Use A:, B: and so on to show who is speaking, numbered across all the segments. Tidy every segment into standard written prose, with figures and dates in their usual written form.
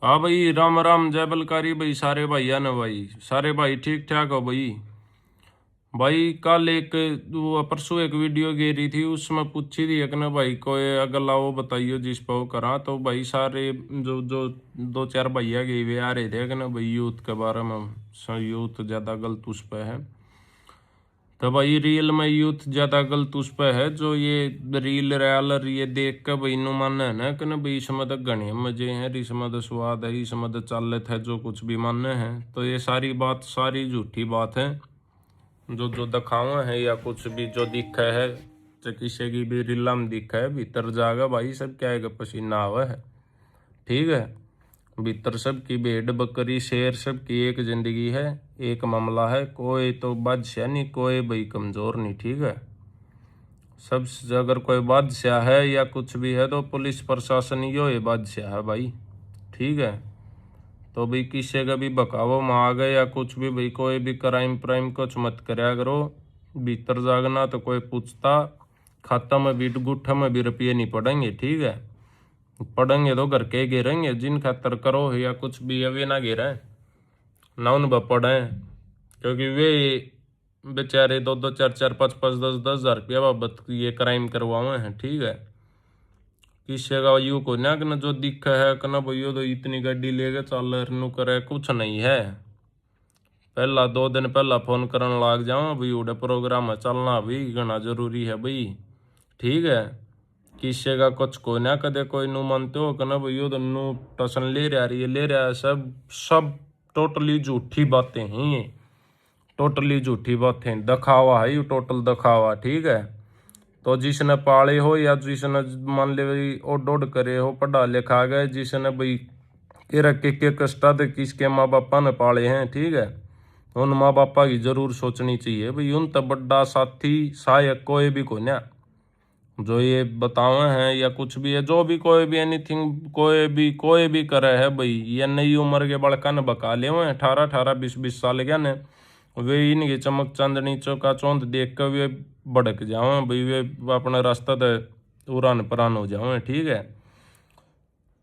A: हाँ भाई, राम राम, जय बलकारी भाई, सारे भाइया ने भाई, सारे भाई ठीक ठाक हो भाई। भाई कल एक वो परसों एक वीडियो गिरी थी, उसमें पूछी थी एक ने भाई कोई अगर लाओ बताइयो जिस पर वो करा, तो भाई सारे जो जो दो चार भैया गए वे आ रहे थे कि ना भाई यूथ के बारे में, यूथ ज्यादा गलत उस पर है। तो भाई रियल में यूथ ज्यादा गलत उस पर है, जो ये रील रैलर ये देख के भाई नु माने है ना कि ना भाई इसमें तो घने मजे हैं, इसमें तो स्वाद है, इसमें तो चालत है, जो कुछ भी मानने हैं। तो ये सारी बात सारी झूठी बात है। जो जो दिखावा है या कुछ भी जो दिखा है, तो किसी की भी रीला में दिखा है, भीतर जागा भाई सब क्या है, पसीना आवा है। ठीक है। भीतर सबकी भेड़ बकरी शेर सबकी एक जिंदगी है, एक मामला है, कोई तो बादशाह नहीं, कोई भाई कमजोर नहीं। ठीक है। सब अगर कोई बादशाह है या कुछ भी है तो पुलिस प्रशासन यो है बादशाह है भाई। ठीक है। तो भाई किसी का भी बकावो में आ गए या कुछ भी भाई, कोई भी क्राइम प्राइम कुछ मत करया करो। भीतर जागना तो कोई पूछता, खाता में भी गुट्ठा में भी रुपये नहीं पड़ेंगे। ठीक है। पढ़ेंगे तो घर के गिरेंगे, जिन खातर करो या कुछ भी है वे ना गिरे, ना उन पढ़े। क्योंकि वे बेचारे दो दो चार चार पाँच पाँच दस दस हजार रुपया बाबत ये क्राइम करवाए हैं। ठीक है। किसी का यू को ना कि ना जो दिखा है कि ना भाई तो इतनी गाड़ी लेके चल नु करे, कुछ नहीं है। पहला 2 दिन पहला फोन करने लाग जाओ भाई, उड़े प्रोग्राम है चलना भी घना जरूरी है भाई। ठीक है। किसी का कुछ को ना कदे कोई नु मानते हो कि ना भाई तो नु टसन ले रहा है, ये ले रहा है, सब सब टोटली झूठी बातें हैं ये। टोटली झूठी बातें, दिखावा है ये, टोटल दिखावा। ठीक है। तो जिसने पाले हो या जिसने मान ले भाई ओड ओड करे हो, पढ़ा लिखा गए, जिसने भाई के कष्टा दे किसके माँ बापा ने पाले हैं। ठीक है। उन माँ बापा की जरूर सोचनी चाहिए भाई, उन तब बड़ा साथी सहायक कोई भी को ना जो ये बतावे हैं या कुछ भी है, जो भी कोई भी एनीथिंग कोई भी करे है भाई, ये नई उम्र के बड़का ने बका ले हुए 18 18 20 20 साल के ने, वे इनकी चमक चांदनी चौका चौंध देख कर वे भड़क जाओ भाई, वे अपना रास्ता तो उड़ान परान हो जाओ। ठीक है।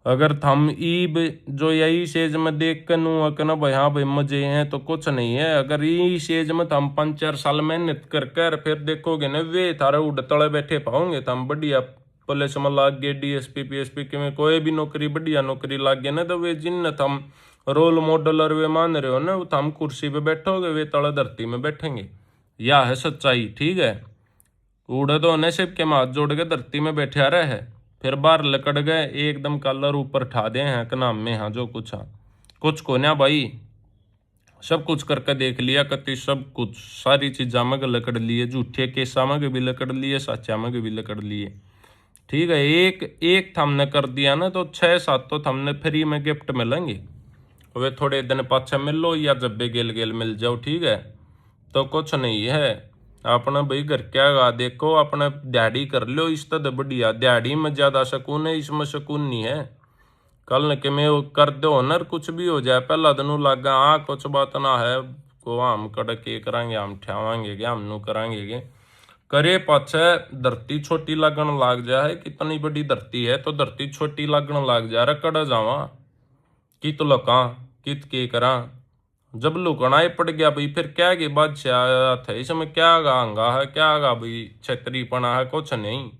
A: अगर थम ईब जो यही सेज में देख कर नू ना भाई हाँ भाई मजे हैं, तो कुछ नहीं है। अगर यही सेज में थम 5 4 साल मेहनत कर कर फिर देखोगे ना, वे थारे उड़ तले बैठे पाओगे, थम बढ़िया पुलिस में लाग गए, डीएसपी पीएसपी के में कोई भी नौकरी बढ़िया नौकरी लाग गया ना, तो वे जिन थम रोल मॉडल और वे मान रहे हो ना, वो थम कुर्सी पे बैठोगे, वे तले धरती में बैठेंगे। यह है सच्चाई। ठीक है। उड़े तो होने सिर्फ के हाथ जोड़ के धरती में बैठे रहे है, फिर बाहर लकड़ गए एकदम कलर ऊपर ठा दे हैं के नाम में, हाँ जो कुछ हाँ कुछ को ना भाई, सब कुछ करके देख लिया कति, सब कुछ सारी चीजा में लकड़ लिए, झूठे केसा में भी लकड़ लिए, सच्चा में भी लकड़ लिए। ठीक है। एक एक थमने कर दिया ना तो 6 7 तो थमने फ्री में गिफ्ट मिलेंगे, वे थोड़े दिन पाछे मिल लो या जब भी गेल गेल मिल जाओ। ठीक है। तो कुछ नहीं है। अपना भाई घर क्या गा देखो, अपना दिहाड़ी कर लो, इस तरह बढ़िया दिहाड़ी में ज्यादा सुकून है, इसमें सुकून नहीं है। कल न के में कर दो हुनर कुछ भी हो जाए, पहला दिन लागा हाँ कुछ बात ना है, को हम कड़क के करांगे, हम ठेवांगे क्या, हम नू करांगे के करे पाछे धरती छोटी लगन लाग जाए। कितनी बड़ी धरती है तो धरती छोटी लगन लाग जा रहा, कड़ा जावा कित लुका कित के करा। जब लुकना ही पड़ गया भाई, फिर क्या के बादशाह थे इसमें, क्या गांगा है, क्या गा भाई छतरीपना है, कुछ नहीं।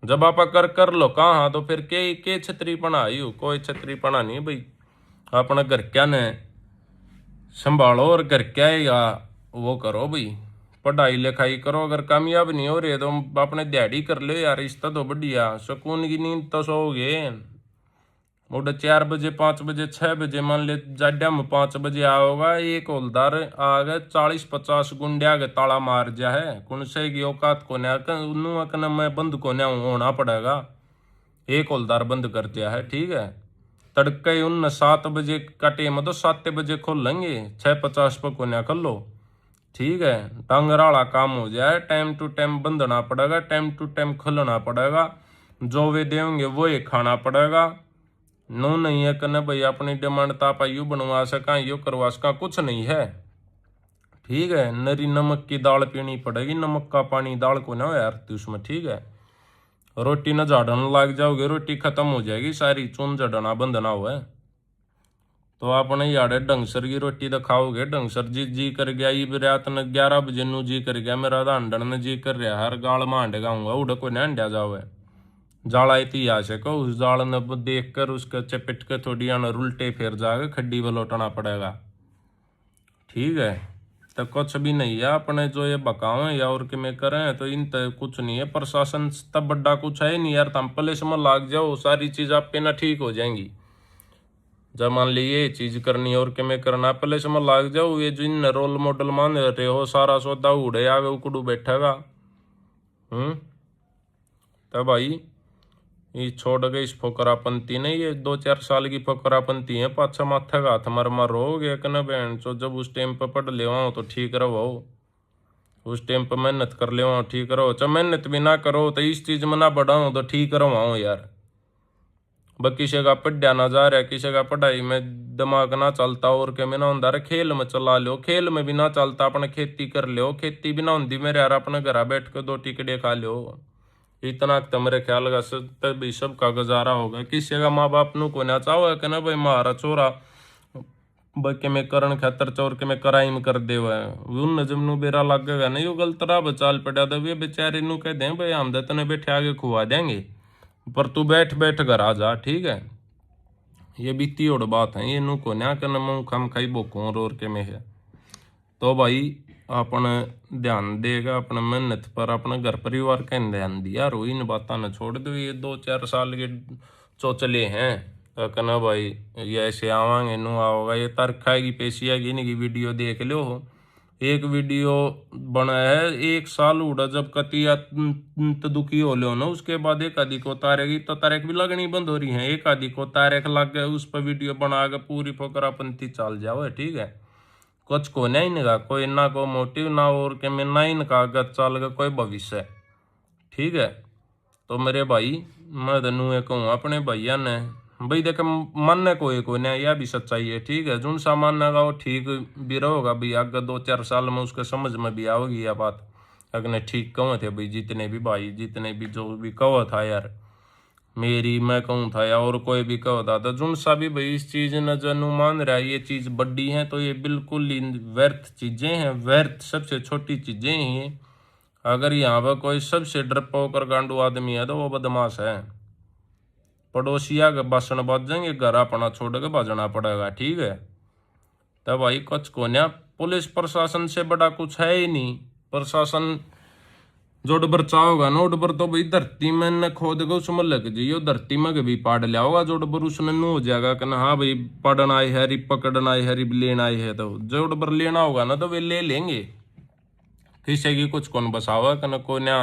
A: जब आप कर कर लो कहाँ, तो फिर के छतरीपना आई, कोई छतरीपना नहीं भाई। अपना घर क्या ने संभालो और घर क्या या वो करो भाई, पढ़ाई लिखाई करो। अगर कामयाब नहीं हो रहे तो अपने दिहाड़ी कर ले यार, रिश्ता तो बढ़िया सुकून की नींद तो सोओगे। उठ 4 बजे 5 बजे 6 बजे मान ले जाड्या में 5 बजे आओगा, एक हौलदार आ गए 40 50 गुंडिया के ताला मार जा है, कौन से की औकात को ना मैं बंद को ना होना पड़ेगा। एक हौलदार बंद कर दिया है। ठीक है। तड़के उन 7 बजे का टेम तो 7 बजे खोल लेंगे, 6:50 पर को ना कर लो। ठीक है। टांगराला काम हो जाए, टाइम टू टाइम बंधना पड़ेगा, टाइम टू टाइम खुलना पड़ेगा, जो वे देंगे वो ही खाना पड़ेगा। नो नहीं है कने भाई अपनी डिमांड तापा यू बनवा सका यू करवा सका, कुछ नहीं है। ठीक है। नरी नमक की दाल पीनी पड़ेगी, नमक का पानी दाल को ना हो यार उसमें। ठीक है। रोटी न झाड़न लग जाओगे, रोटी खत्म हो जाएगी सारी, चून झड़ना बंद ना हुआ है। तो आपने यारे ढंगसर की रोटी तो खाओगे, ढंगसर जी कर गया ये रात ने 11 बजे नू जी कर गया, मेरा तो अंडन ने जी कर रहा हर गाल मांड गाऊंगा उड़ को ना अंडा जावे जाड़ा इतिहास है को उस जाल ने देख कर उसके चपेट के थोड़ी उल्टे फिर जाके खड्डी में लौटना पड़ेगा। ठीक है, तो कुछ भी नहीं है अपने जो ये बकावे या और कि में करें तो इन तो कुछ नहीं है, प्रशासन तब बड़ा कुछ है नहीं यार, तुम पुलिस में लाग जाओ सारी चीज आप पे ना ठीक हो जाएंगी। जब मान ली ये चीज करनी है और कि में करना पुलिस में लाग जाओ, ये जिन रोल मॉडल मान रहे हो सारा सौदा उड़े आगे उकड़ू बैठेगा। तब भाई ये छोड़ गए इस फोकरापंती नहीं, ये 2-4 साल की फोकरापंती है, पाछा माथा का हाथ मर मर रहोगे कहना बहन चो, जब उस टाइम पर पढ़ ले तो ठीक रहो, उस टाइम पर मेहनत कर ले ठीक रहो, चाहे मेहनत भी ना करो तो इस चीज में ना बढ़ाओ तो ठीक रहो यार। ब किसी का पढ़ा ना जा रहा, किसी का पढ़ाई में दिमाग ना चलता और के में ना होंदा रे खेल में चला लो, खेल में भी ना चलता अपने खेती कर लो, खेती भी ना होंदी मेरे यार अपने घर बैठ के 2 टिकड़े खा लो, इतना तो मेरे ख्याल का तभी सबका गुजारा होगा। किसी का माँ बाप नु को ना चाहो कि ना भाई मारा चोरा के में करण खातर चोर के में क्राइम कर दे उन जब नु बेरा लगेगा नहीं वो गलत राह बचाल पड़ा तो वे बेचारे नु कह दें भाई हम तने बैठे आगे खुआ देंगे पर तू बैठ बैठ कर आ जा। ठीक है, ये बीती और बात है, ये नु को ना करना मुँह खम खाई बोको रोर के में है। तो भाई अपने ध्यान देगा अपने मेहनत पर, अपने घर परिवार का ध्यान दिया रो, इन बातों ने छोड़ दो, ये 2-4 साल के चोचले हैं तो कहना भाई ये ऐसे आवांगे नु आओगा, ये तरखाएगी पेशी आएगी इनकी वीडियो देख लो। एक वीडियो बना है 1 साल उड़ा जब कतिया दुखी हो लो ना, उसके बाद एक आदि को तारेगी तो तारेख भी लगनी बंद हो रही है, एक आदि को तारेख लग गए उस पर वीडियो बना के पूरी फोकरापंती चाल जाओ। ठीक है, कुछ को नहीं इनका कोई ना को मोटिव ना और के में ना इनका आगे चल का कोई भविष्य। ठीक है, तो मेरे भाई मैं तनु ये कहूँ अपने भैया ने भाई देख मानने को ना यह भी सच्चाई है। ठीक है, जुन सा मानेगा वो ठीक भी रहोगा भाई, आगे 2-4 साल में उसके समझ में भी आओगी यह बात। अगने ठीक कहो थे भाई जितने भी भाई जितने भी जो भी कहो था यार, मेरी मैं कहूँ था या और कोई भी कहता था जुन सा भी भाई इस चीज न जनू मान रहा है ये चीज बड़ी है तो ये बिल्कुल ही व्यर्थ चीजें हैं, व्यर्थ सबसे छोटी चीजें ही हैं। अगर यहाँ पर कोई सबसे डरपोक और गांडू आदमी है तो वो बदमाश है, पड़ोसिया के बासन बच जाएंगे घर अपना छोड़ के भजना पड़ेगा। ठीक है, तब भाई कुछ को ना पुलिस प्रशासन से बड़ा कुछ है ही नहीं, प्रशासन जो डबर चाहोगा ना डबर तो भाई धरती में न खोद के उसमें लग जाइयो, धरती में कभी पाड़ लिया होगा जो डबर उसने नु हो जाएगा कि हाँ भाई पढ़ना आई है री पकड़ना आई है री लेना आई है, तो जो डबर लेना होगा ना तो वे ले लेंगे, किसी की कुछ कौन बसावा कि न को ना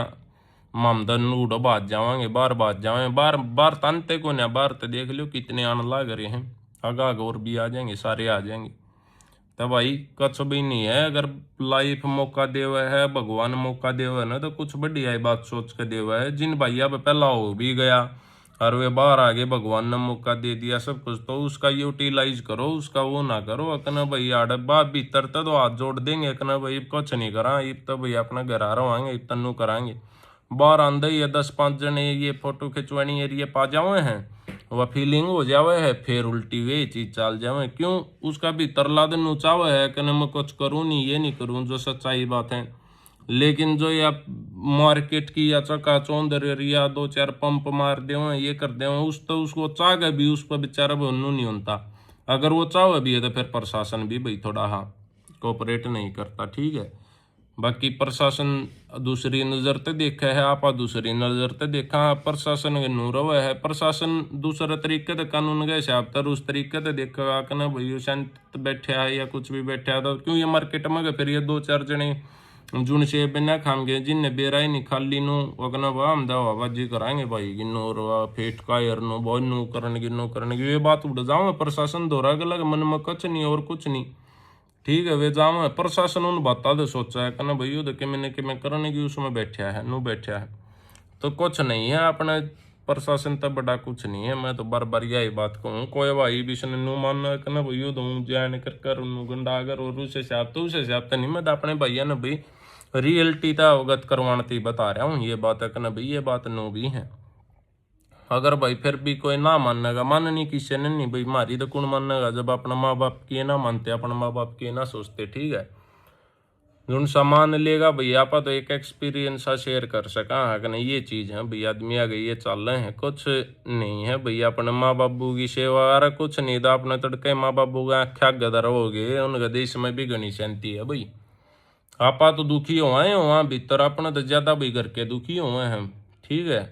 A: मामदन उड़ो बात जावांगे बार जावांगे बार बार तानते को ना बार तो देख लो कितने आने लग रहे हैं, आगा और भी आ जाएंगे सारे आ जाएंगे। तो भाई कुछ भी नहीं है, अगर लाइफ मौका देवा है भगवान मौका देवा है ना तो कुछ बढ़िया बात सोच के देवा है। जिन भैया पे पहला हो भी गया और वे बाहर आगे भगवान ने मौका दे दिया सब कुछ, तो उसका यूटिलाइज करो, उसका वो ना करो अकना भाई आड़े बाप भीतर तो हाथ जोड़ देंगे अकना भाई कुछ नहीं करा इब तो भाई अपना घर आ रहा इब तनु कराएंगे। बाहर आंदे ही 10-5 जने ये फोटो खिंचवानी एरिए पा जावे हैं वह फीलिंग हो जावे है, फिर उल्टी वे चीज चाल जावे क्यों उसका भी तरला दिन चावे है कि मैं कुछ करूँ नहीं ये नहीं करूँ जो सच्चाई बात है। लेकिन जो या मार्केट की या चका चौंधर या 2-4 पंप मार दे ये कर दे उस तो उसको चाह भी उस पर बेचारा भन्नू नहीं होता, अगर वो चाहे भी है तो फिर प्रशासन भी भाई थोड़ा हाँ कोऑपरेट नहीं करता। ठीक है, बाकी प्रशासन दूसरी नज़र ते देखा है आप दूसरी नज़र ते देखा प्रशासन नूर है, प्रशासन दूसरे तरीके से कानून के हिसाब तर उस तरीके से देखा कि ना भाई शांत बैठा है या कुछ भी बैठा है तो क्यों ये मार्केट में फिर ये 2-4 जने जुन से बिना खाम गए जिन्हें बेरा ही नहीं खाली नो अगना वाह हम दवाबाजी कराएंगे भाई गिनो और फेट का नो बहुत नो करने की ये बात उड़ जाओ प्रशासन दोहरा गलग मन में कुछ नहीं और कुछ नहीं। ठीक है, वे जाम प्रशासन उन बाता दे सोचा है कहना भाई देखे मैंने कि मैं करने की उसमें बैठा है नु बैठा है तो कुछ नहीं है अपने प्रशासन तो बड़ा कुछ नहीं है। मैं तो बार बार यही बात कहूँ कोई भाई भी सुन नु मानना कहना भाई दो जान कर गंडा अगर और उस हिसाब तो नहीं, मैं तो अपने भैया ने भाई रियलिटी तो अवगत करवाने बता रहा हूँ ये बात है कहना भाई ये बात नो भी है। अगर भाई फिर भी कोई ना मानेगा, माननी किसी ने नहीं भाई, मारी तो कौन मानेगा जब अपने माँ बाप की ना मानते, अपने माँ बाप की ना सोचते। ठीक है, जो सामान लेगा भाई, आप तो एक एक्सपीरियंस शेयर कर सका है कि नहीं, ये चीज़ है भाई, आदमी आगे ये चल रहे हैं, कुछ नहीं है भाई, अपने माँ बाबू की सेवा आ रहा, कुछ नहीं तो अपने तड़के माँ बाबू का आख्या गदर हो गए, उनके देश में भी घनी शांति है भाई। आपा तो दुखी हुआ है वहाँ भीतर, अपने तो ज्यादा भाई घर के दुखी हुए हैं। ठीक है,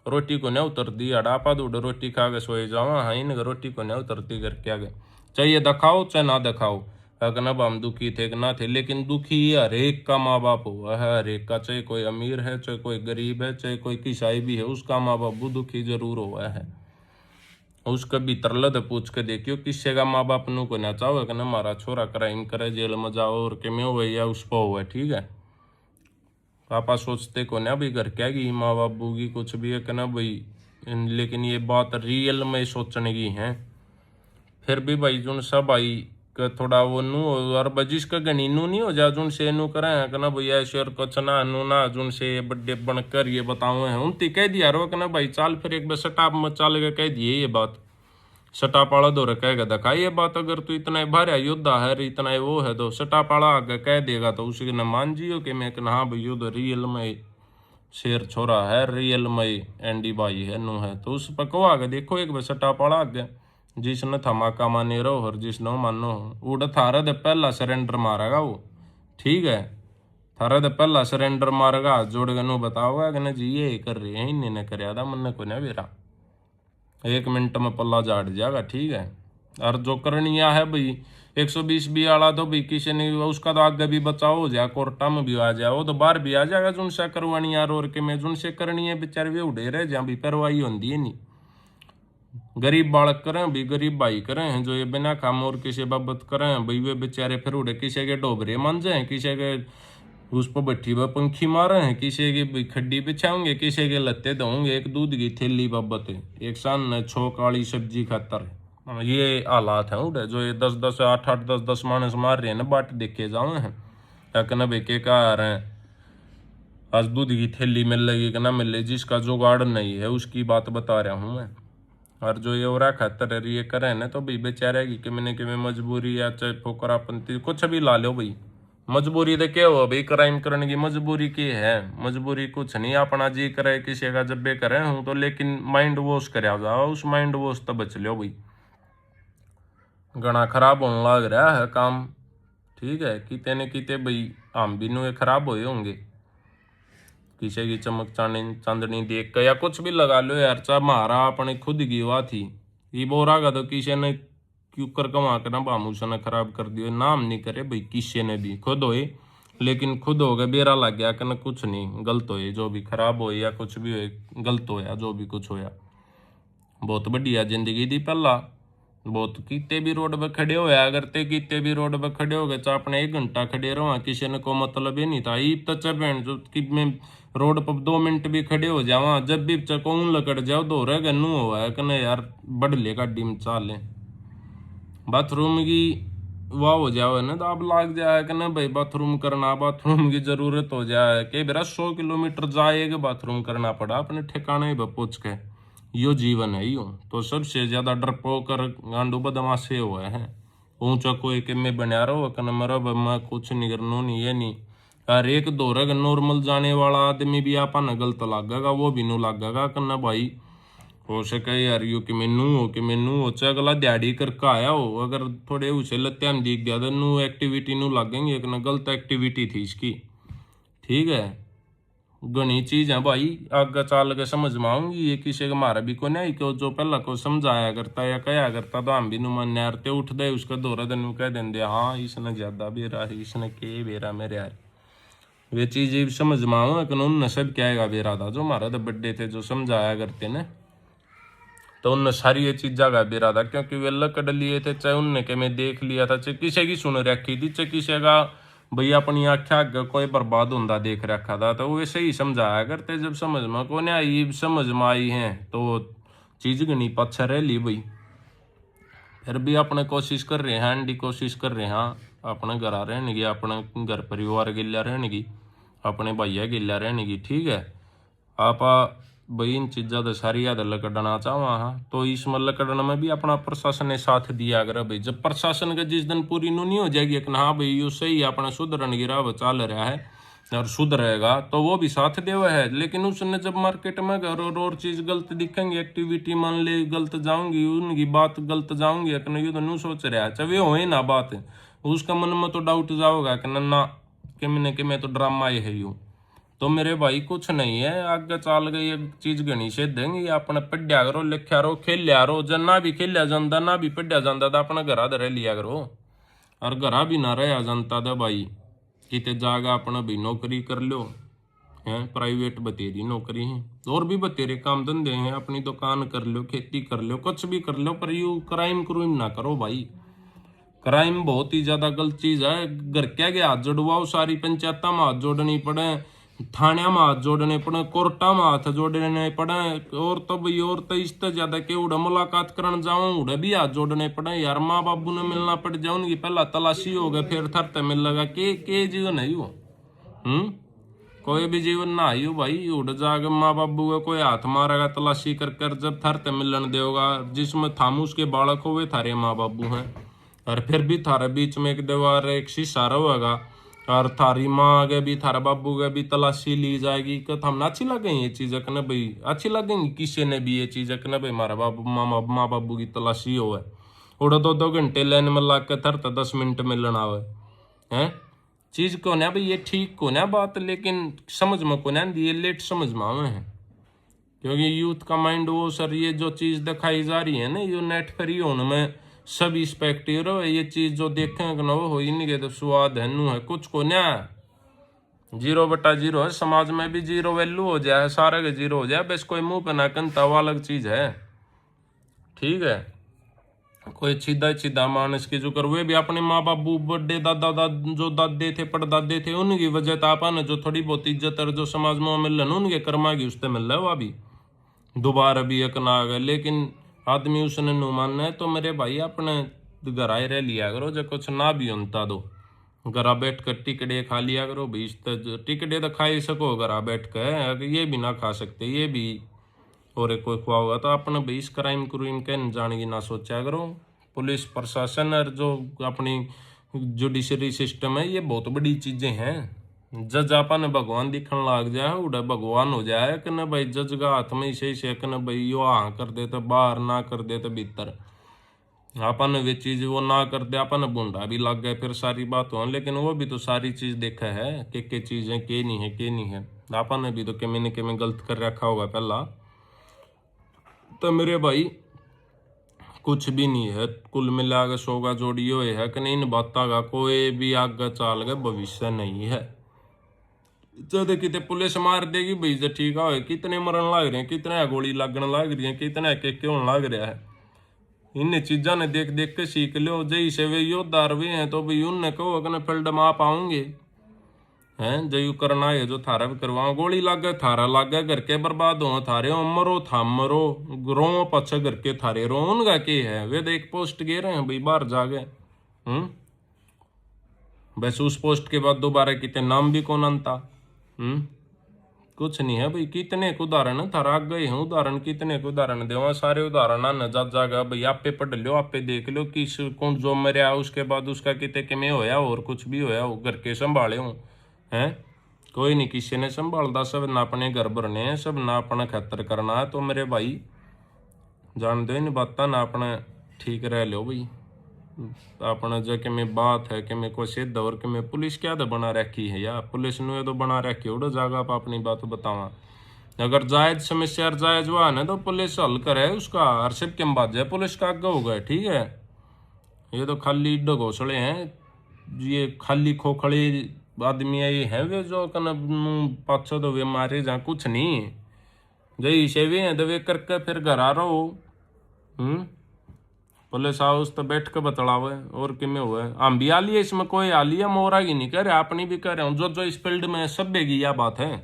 A: रोटी को नहीं उतरती अड़ा, आपा तो रोटी खा के सोए जावा, हाँ इनके रोटी को नहीं उतरती घर के आगे, चाहिए दिखाओ चाहे ना दिखाओ। अगर हम दुखी थे कि ना थे, लेकिन दुखी हर एक का माँ बाप हुआ है, हर एक का, चाहे कोई अमीर है चाहे कोई गरीब है चाहे कोई किसाई भी है, उसका माँ बाप भी दुखी जरूर हुआ है। उसका भी तरलत पूछ के देखियो, किसी का माँ बाप नु को ना चाहो कि ना हमारा छोरा क्राइम करे, जेल में जाओ और के में हो या उस पर हुआ। ठीक है, पापा सोचते को ना भाई घर क्या की माँ बापू की कुछ भी है कि ना भाई, लेकिन ये बात रियल में सोचने की है। फिर भी भाई जुन सब भाई का थोड़ा वो नू और बजिश का गणी नू नहीं हो जा, जुन से नू करे है कि ना भाई ऐसे और कुछ ना नू ना, जुन से बड्डे बनकर ये बताओ है उनती कह दिया रो कि ना भाई चाल फिर एक बार सटाप में चाल के कह दिए ये बात, सटापाड़ा दो कहेगा देखा ये बात, अगर तू इतना भारी योद्धा है इतना वो है तो सटापाड़ा आगे कह देगा तो उसी ने मान जियो कि मैं कहना हाँ भाई युद्ध रियल में शेर छोरा है, रियल में एंडी भाई है नू है, तो उस पर को आगे देखो एक बार सटापाड़ा आगे, जिसने धमाका माने रहो और जिसने मानो उड़ थारा दे पहला सरेंडर मारेगा वो। ठीक है, थारा दे पहला सरेंडर मारेगा, हाथ जोड़ के नू बताओगा कि ना जी ये कर रहे हैं इन्हें कर था मन को ना बेरा, 1 मिनट में पल्ला झाड़ जाएगा। ठीक है, और जो करनिया है भाई 120 भी आला तो भाई किसी ने उसका तो आगे भी बचाव हो जाए, कोर्टा में भी आ जाए, वो तो बाहर भी आ जाएगा, जुनसे करवानी यार और के में जुनसे करनी है बेचारे वे उड़े रहे जहाँ भी परवाही होती है नहीं। गरीब बालक करें भी, गरीब भाई करें हैं जो ये बिना काम और किसी बाबत करें भाई, वे बेचारे फिर उड़े किसी के डोबरे मान जाए, किसी के उस पर बैठी व पंखी मारे हैं, किसी की खड्डी बिछाओगे, किसी के लत्ते धोंगे, एक दूध की थैली बाबत है, एक सान छो काली सब्जी खातर है। ये हालात हैं उड़े जो ये 10-10 8-8 10-10 मानस मार रहे हैं ना, बाट देखे जाओ हैं तक भाई के कहा आ रहे हैं, आज दूध की थैली मिल रही कि ना मिल रही, जिसका जुगाड़ नहीं है उसकी बात बता रहा हूँ मैं। और जो ये और खातर ये करे ना तो भाई बेचारे की कि मैं मजबूरी या चाहे फोकरापंती कुछ भी ला लो भाई, मजबूरी तो क्या हो भाई, क्राइम करने की मजबूरी की है, मजबूरी कुछ नहीं, अपना जी करे किसी का जब भी करे हूँ तो, लेकिन माइंड वॉश कर जाओ, उस माइंड वॉश तो बच लो भाई, घना खराब होने लग रहा है काम। ठीक है, किते न किते भाई हम भी नु खराब हुए होंगे, किसी की चमक चांदनी देख कर या कुछ भी लगा लो यार, चाहे मारा अपने खुद की हुआ थी, ये बोरा का तो किसी ने क्यों कर कमा कर ना बामूसा ने खराब कर दियो, नाम नहीं करे भाई किसी ने भी, खुद होए लेकिन खुद हो गए बेरा लग गया कि कुछ नहीं गलत होए, जो भी खराब हो या कुछ भी हो गलत होया, जो भी कुछ होया बहुत बढ़िया जिंदगी दी पहला, बहुत किते भी रोड पे खड़े होया करते, किते भी रोड पे खड़े हो गए चाहे अपने 1 घंटा खड़े रहो, किसी ने को मतलब ही नहीं था, ईब तो चपेन जो कि मैं रोड पर 2 मिनट भी खड़े हो जावा, जब भी चकौन लकड़ जाओ दो रह गन्नू हुआ है कने यार बढ़ लेगा डिम चाले, बाथरूम की वाह हो जाओ ना तो अब लाग जाए कि ना भाई बाथरूम करना, बाथरूम की जरूरत हो जाए कि मेरा 100 किलोमीटर जाएगा बाथरूम करना पड़ा अपने ठिकाने पर पहुंच के, यो जीवन है यो तो सबसे ज्यादा डरपोक कर गांडू बदमाशे हुए हैं, ऊंचा कोई के में बना रहो कन मरो मैं कुछ नहीं करनो नहीं ये नहीं, यार एक दो रग नॉर्मल जाने वाला आदमी भी आपा न गलत लागेगा, वो भी नू लागेगा कन्ना भाई हो सके यार यू कि मैनू हो चाहे अगला दिहाड़ी करके आया हो, अगर थोड़े उसे लत्ते हम दिख गया तो नू एक्टिविटी नू लागेंगे, एक न गलत एक्टिविटी थी इसकी। ठीक है, घनी चीज है भाई आगे चाल के समझ में आऊंगी, ये किसी का मारा भी को नहीं को जो पहला को समझाया करता या कहा करता तो हम भी नुमान यारते उठ दे उसका दौरा दिन कह देंगे हाँ इसने ज्यादा बेरा इसने के बेरा मेरे यार, वे चीज समझ में आऊँ कानून सब क्या है बेरा था जो हमारा तो बड्डे थे जो समझाया करते ना, तो उनने सारी ये चीजा का बेरा था क्योंकि वे लकड़ लिए थे, चाहे उनने के मैं देख लिया था, चाहे किसी की सुन रखी थी, चाहे किसी का भैया अपनी आख्या कोई बर्बाद होता देख रखा था, तो वैसे ही समझाया करते, जब समझ में को नहीं आई समझ में आई है तो चीज गनी पच्छा रह ली भाई, फिर भी अपने कोशिश कर रहे हैं एंडी कोशिश कर रहे हैं अपने घर रहने की, अपने घर परिवार गिला रहने की, अपने भैया गिला रहने की। ठीक है, आप भाई इन चीज़ा तो सारी याद लकड़ना चाहवा हाँ, तो इसमें लकड़न में भी अपना प्रशासन ने साथ दिया अगर भाई जब प्रशासन का जिस दिन पूरी नहीं हो जाएगी कि हाँ भाई यू सही अपना सुधरन गिरा चल रहा है और सुधरेगा तो वो भी साथ देवा है। लेकिन उसने जब मार्केट में घर और चीज गलत दिखेंगे, एक्टिविटी मान ले गलत जाऊंगी, उनकी बात गलत जाऊंगी अपने ये तो नहीं सोच रहा है चाहे हो ना बात, उसका मन में तो डाउट जाओगा कि ना कि मैंने कि मैं तो ड्रामा ही है यूं। तो मेरे भाई कुछ नहीं है, आगे चाल गई एक चीज घनी से देंगे अपने पढ़िया करो, लिखा रहो, खेलिया रहो, जब ना भी खेलिया जाता ना भी पढ़िया जाता तो अपना घरा रह लिया करो, और घरा भी ना रहा जनता था भाई किते जागा अपना भी नौकरी कर लो है, प्राइवेट बतेरी नौकरी है और भी बतेरे काम धंधे हैं, अपनी दुकान कर लो, खेती कर लो, कुछ भी कर लो, पर यू क्राइम क्रूइम ना करो भाई। क्राइम बहुत ही ज्यादा गलत चीज है। घर क्या के हाथ जोड़वाओ, सारी पंचायत में हाथ जोड़नी पड़े, थाने में हाथ जोड़ने पड़े, कोर्टा में हाथ जोड़ने पड़े, और तो भाई और तो इससे ज्यादा के उड़े मुलाकात करने जाओ उड़े भी हाथ जोड़ने पड़े यार, माँ बाबू ने मिलना पड़ जाओ, उनकी पहला तलाशी हो गए फिर थरते मिल लगा के जीवन है यू। कोई भी जीवन ना आयु भाई, उड़ जाकर माँ बाबू का कोई हाथ मारेगा तलाशी कर कर, जब थरते मिलन देगा जिसमें थाम उसके बालक हो वे थारे माँ बाबू हैं, और फिर भी थारे बीच में एक दीवार एक शीशा रहेगा, और थारी माँ आगे भी थारा बाबू के भी तलाशी ली जाएगी। कि हमने अच्छी लगेंगी ये चीज़ न भाई, अच्छी लगेंगी किसी ने भी ये चीज़ न भाई हमारा बाबू माँ बाबू की तलाशी हो है, उड़ा 2-2 घंटे लाइन में ला के थरते 10 मिनट मिलन आवे हैं, चीज को ना भाई ये ठीक को ना बात, लेकिन समझ में को ना ये लेट समझ में आवे हैं, क्योंकि यूथ का माइंड वो सर ये जो चीज दिखाई जा रही है ना ये नेट फ्री होने में सब स्पेक्टिव है, ये चीज जो देखेंगे ना वो हो ही नहीं गए तो स्वाद है नू है कुछ को ना 0/0 है, समाज में भी 0 वैल्यू हो जाए, सारे के 0 हो जाए, बस कोई मुंह पे ना कंता वो अलग चीज है। ठीक है, कोई सीधा मानस की जो कर वे भी अपने माँ बाबू बड़े दादा जो दादे थे परदादे थे उनकी वजह तो आपन जो थोड़ी बहुत इज्जत और जो समाज में मिल रहा उनके कर्मा की उससे मिल रहा है, वह भी दोबारा भी एक ना आ गए, लेकिन आदमी उसने नु मानना है तो मेरे भाई अपने घर आए रह लिया करो, जो कुछ ना भी होता दो घरा बैठ कर टिकड़े खा लिया करो भाई, टिकड़े तो खा ही सको घरा बैठ कर, ये भी ना खा सकते ये भी और एक कोई खुआ होगा तो अपने भाई इस क्राइम क्रूइम के न जाने की ना सोचा करो। पुलिस प्रशासन और जो अपनी जुडिशरी सिस्टम है ये बहुत बड़ी चीजें हैं, जज अपन भगवान दिखने लग जाए उड़ा भगवान हो जाए कि न भाई जज का हाथ में सही से कि न भाई यो हाँ कर दे तो बाहर ना कर दे तो भीतर, अपन वे चीज वो ना कर दे अपन बूंदा भी लग गए फिर सारी बात हो, लेकिन वो भी तो सारी चीज देखा है के चीजें के नहीं है के नहीं है, अपन ने भी तो के मैंने गलत कर रखा होगा पहला। तो मेरे भाई कुछ भी नहीं है, कुल मिला के 100 का जोड़ियो है कि नहीं, इन बातों का कोई भी आगे चाल के भविष्य नहीं है। जब कितने पुलिस मार देगी भाई जो ठीक है, कितने मरण लग रहे हैं, कितने गोली लगने लग रही है, कितने के क्यों लग रहा है, इन चीजा ने देख देख के सीख लो, जय से वे योद्धा वे हैं तो भाई उनने कहो अगर फील्ड में आप आओगे हैं जो करना है जो थारा भी करवाओ, गोली लाग गए थारा लाग गए, घर के बर्बाद हो थारे हो, मरो था मरो, रो पछ घर के थारे रो, उनका के है वे तो एक पोस्ट गे रहे हैं भाई बाहर जा गए। बस उस पोस्ट के बाद दोबारा कितने नाम भी कौन आनता। कुछ नहीं है भाई, कितने के उदाहरण थारा आगे हैं, उदाहरण कितने के उदाहरण दे सारे उदाहरण आने जा जागा भाई, आप पे पढ़ लो आप पे देख लो किस कौन जो मरिया उसके बाद उसका कितने किमें होया और कुछ भी होया हो, घर के संभाले हूँ हैं, कोई नहीं किसी ने संभालता, सब ना अपने घर भरने हैं, सब ना अपना खतर करना है। तो मेरे भाई जान दो इन बात ना अपना ठीक रह लो भाई, अपना जो कि मैं बात है कि मैं कोई सिद्ध और कि मैं पुलिस क्या तो बना रखी है यार, पुलिस ने तो बना रखी है उड़ो जागा आप अपनी बात बतावा, अगर जायज समस्या जायज हुआ ना तो पुलिस हल करे उसका, हर सिर्फ क्यों बात जाए पुलिस का आगे हो गए। ठीक है, ये तो खाली घोसले हैं, ये खाली खोखड़े आदमी ये है वे जो कन पाछो तो वे मारे जहाँ कुछ नहीं जय से वे हैं तो वे करके फिर घर आ रहो। पुलिस हाउस तो बैठ के बतलावे और कि में हुआ हम भी आलिए, इसमें कोई आलिया मोरा की नहीं कह रहे, अपनी भी कह रहे हूँ जो इस फील्ड में सब की यह बात है।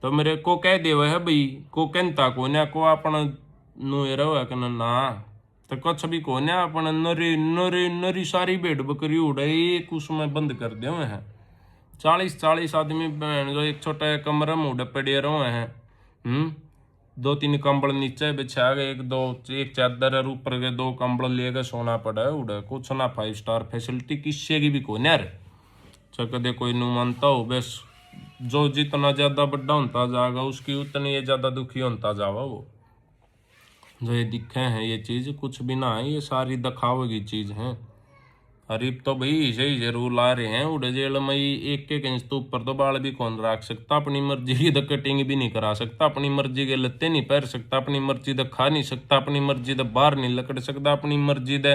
A: तो मेरे को कह दे है भाई को कहता को ना को अपना नु रहो कि ना तो कुछ भी को ना अपना नरी नरी नरी सारी भेड़ बकरी उड़े एक उसमें बंद कर दे हुए हैं, 40 आदमी जो एक छोटा कमरा में उड़े पड़े रहे हैं, 2-3 कंबल नीचे बिछा के एक चादर और ऊपर के 2 कंबल लेके सोना पड़ा है उड़े। कुछ ना 5 स्टार फैसिलिटी किसी की भी कोई यार। कदे कोई नू मानता हो बस, जो जितना ज्यादा बड़ा होता जाएगा उसकी उतनी ये ज्यादा दुखी होता जावा वो। जो ये दिखे हैं ये चीज कुछ भी ना है, ये सारी दिखावे की चीज है। अरीब तो भाई सही जरूर ला रहे हैं उड़े जेल में। 1-1 इंच तो ऊपर तो बाल भी कौन रख सकता, अपनी मर्जी की तो कटिंग भी नहीं करा सकता, अपनी मर्जी के लत्ते नहीं पहन सकता, अपनी मर्जी तो खा नहीं सकता, अपनी मर्जी तो बाहर नहीं लकड़ सकता, अपनी मर्जी तो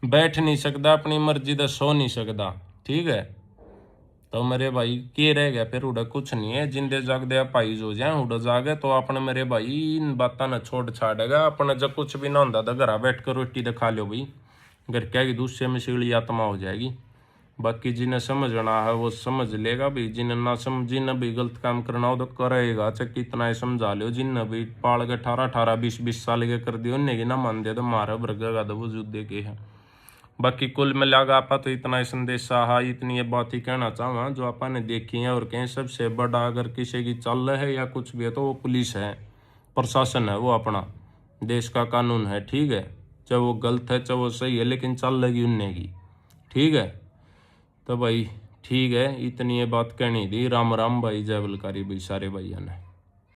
A: बैठ नहीं सकता, अपनी मर्जी तो सो नहीं सकता। ठीक है, तो मेरे भाई के रह गया फिर उड़ा कुछ नहीं है। जिंदे जाग दे भाई जो जाए उड़ा जागे तो अपने मेरे भाई इन बातों न छोड़ छाड़ेगा। अपने जब कुछ भी ना होता तो घर बैठ कर रोटी तो खा लो भाई, घर क्या की दूसरे में सीढ़ी आत्मा हो जाएगी। बाकी जिन्हें समझना है वो समझ लेगा भाई, जिन्हें ना समझ, जिन्हें भी गलत काम करना हो तो करेगा। चाहे कितना ही समझा लो, जिन्हें भी पाल के 18-18 20-20 साल के कर दिए उन्हें की ना मान दे तो मारे भरगेगा तो वजूद दे के है। बाकी कुल मिलाकर आपा तो इतना ही संदेशा है, इतनी ये बात ही कहना चाहूँगा जो आपा ने देखी है। और कहीं सबसे बड़ा अगर किसी की चल है या कुछ भी है तो वो पुलिस है, प्रशासन है, वो अपना देश का कानून है। ठीक है, चाहे वो गलत है चाहे वो सही है, लेकिन चल लगी उनने की। ठीक है, तो भाई ठीक है, इतनी ये बात कहनी थी। राम राम भाई, जय बलकारी भाई सारे भाइयों ने।